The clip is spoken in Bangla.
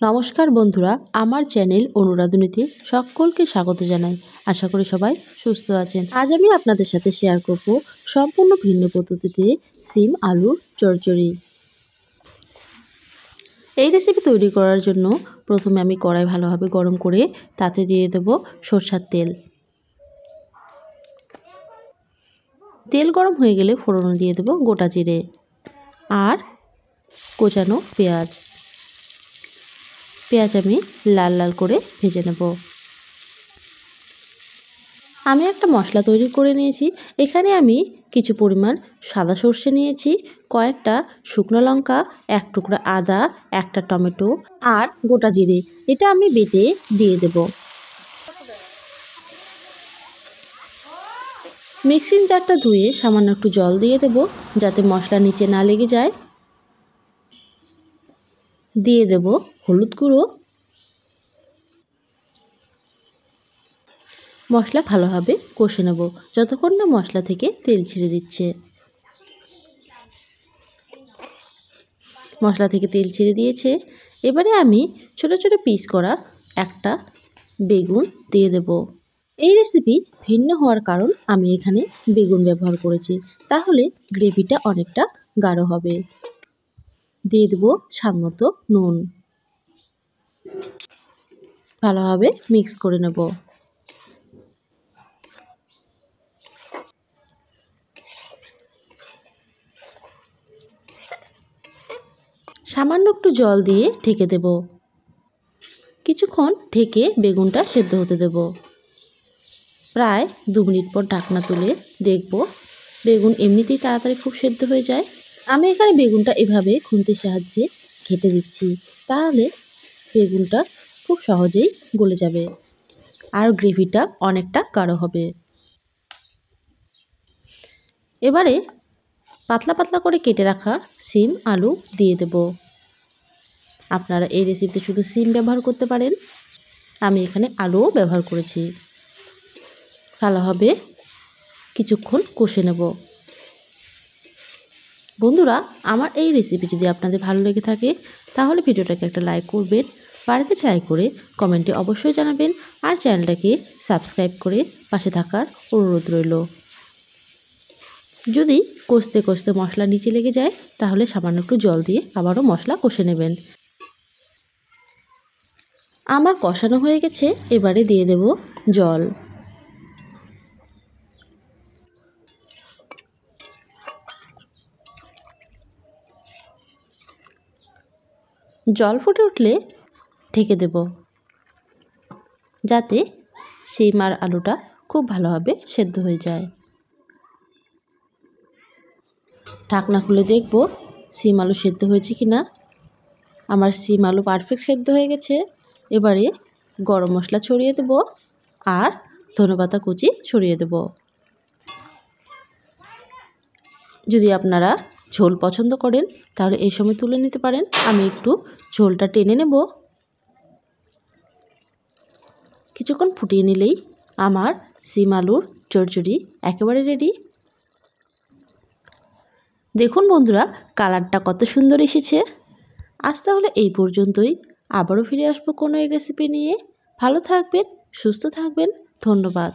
নমস্কার বন্ধুরা, আমার চ্যানেল অনুরাধুনীতে সকলকে স্বাগত জানাই। আশা করি সবাই সুস্থ আছেন। আজ আমি আপনাদের সাথে শেয়ার করব সম্পূর্ণ ভিন্ন পদ্ধতিতে সিম আলুর চচ্চড়ি। এই রেসিপি তৈরি করার জন্য প্রথমে আমি কড়াই ভালোভাবে গরম করে তাতে দিয়ে দেব সরষের তেল। তেল গরম হয়ে গেলে ফোড়নে দিয়ে দেব গোটা জিরে আর কোচানো পেঁয়াজ। পেঁয়াজ আমি লাল লাল করে ভেজে নেব। আমি একটা মশলা তৈরি করে নিয়েছি। এখানে আমি কিছু পরিমাণ সাদা সর্ষে নিয়েছি, কয়েকটা শুকনো লঙ্কা, এক টুকরা আদা, একটা টমেটো আর গোটা জিরে। এটা আমি বেটে দিয়ে দেব। মিক্সিং জারটা ধুয়ে সামান্য একটু জল দিয়ে দেব যাতে মশলা নিচে না লেগে যায়। দিয়ে দেব হলুদ গুঁড়ো। মশলা ভালোভাবে কষে নেব যতক্ষণ না মশলা থেকে তেল ছেড়ে দিচ্ছে। মশলা থেকে তেল ছেড়ে দিয়েছে। এবারে আমি ছোট ছোট পিস করা একটা বেগুন দিয়ে দেব। এই রেসিপি ভিন্ন হওয়ার কারণ আমি এখানে বেগুন ব্যবহার করেছি, তাহলে গ্রেভিটা অনেকটা গাঢ় হবে। দিয়ে দেব স্বাদমতো নুন। ভালোভাবে মিক্স করে নেব। সামান্য একটু জল দিয়ে ঢেকে দেব। কিছুক্ষণ ঢেকে বেগুনটা সেদ্ধ হতে দেব। প্রায় 2 মিনিট পর ঢাকনা তুলে দেখব বেগুন এমনিতেই তাড়াতাড়ি খুব সেদ্ধ হয়ে যায়। আমি এখানে বেগুনটা এভাবে খুন্তির সাহায্যে ঘেঁটে দিচ্ছি, তাহলে বেগুনটা খুব সহজেই গলে যাবে আর গ্রেভিটা অনেকটা গাঢ় হবে। এবারে পাতলা পাতলা করে কেটে রাখা সিম আলু দিয়ে দেব। আপনারা এই রেসিপিতে শুধু সিম ব্যবহার করতে পারেন, আমি এখানে আলুও ব্যবহার করেছি। ভালোভাবে কিছুক্ষণ কষে নেব। বন্ধুরা, আমার এই রেসিপি যদি আপনাদের ভালো লেগে থাকে তাহলে ভিডিওটাকে একটা লাইক করবেন, বাড়িতে ট্রাই করে কমেন্টে অবশ্যই জানাবেন আর চ্যানেলটাকে সাবস্ক্রাইব করে পাশে থাকার অনুরোধ রইল। যদি কষতে কষতে মশলা নিচে লেগে যায় তাহলে সামান্য একটু জল দিয়ে আবারও মশলা কষে নেবেন। আমার কষানো হয়ে গেছে, এবারে দিয়ে দেব জল। জল ফুটে উঠলে ঢেকে দেব যাতে সিম আর আলুটা খুব ভালোভাবে সেদ্ধ হয়ে যায়। ঢাকনা খুলে দেখব সিম আলু সেদ্ধ হয়েছে কি না। আমার সিম আলু পারফেক্ট সেদ্ধ হয়ে গেছে। এবারে গরম মশলা ছড়িয়ে দেব আর ধনেপাতা কুচি ছড়িয়ে দেব। যদি আপনারা ঝোল পছন্দ করেন তাহলে এই সময় তুলে নিতে পারেন। আমি একটু ঝোলটা টেনে নেব। কিছুক্ষণ ফুটিয়ে নিলেই আমার সিম আলুর চচ্চড়ি একেবারে রেডি। দেখুন বন্ধুরা, কালারটা কত সুন্দর এসেছে। আজ তাহলে এই পর্যন্তই। আবারও ফিরে আসবো কোনো এক রেসিপি নিয়ে। ভালো থাকবেন, সুস্থ থাকবেন। ধন্যবাদ।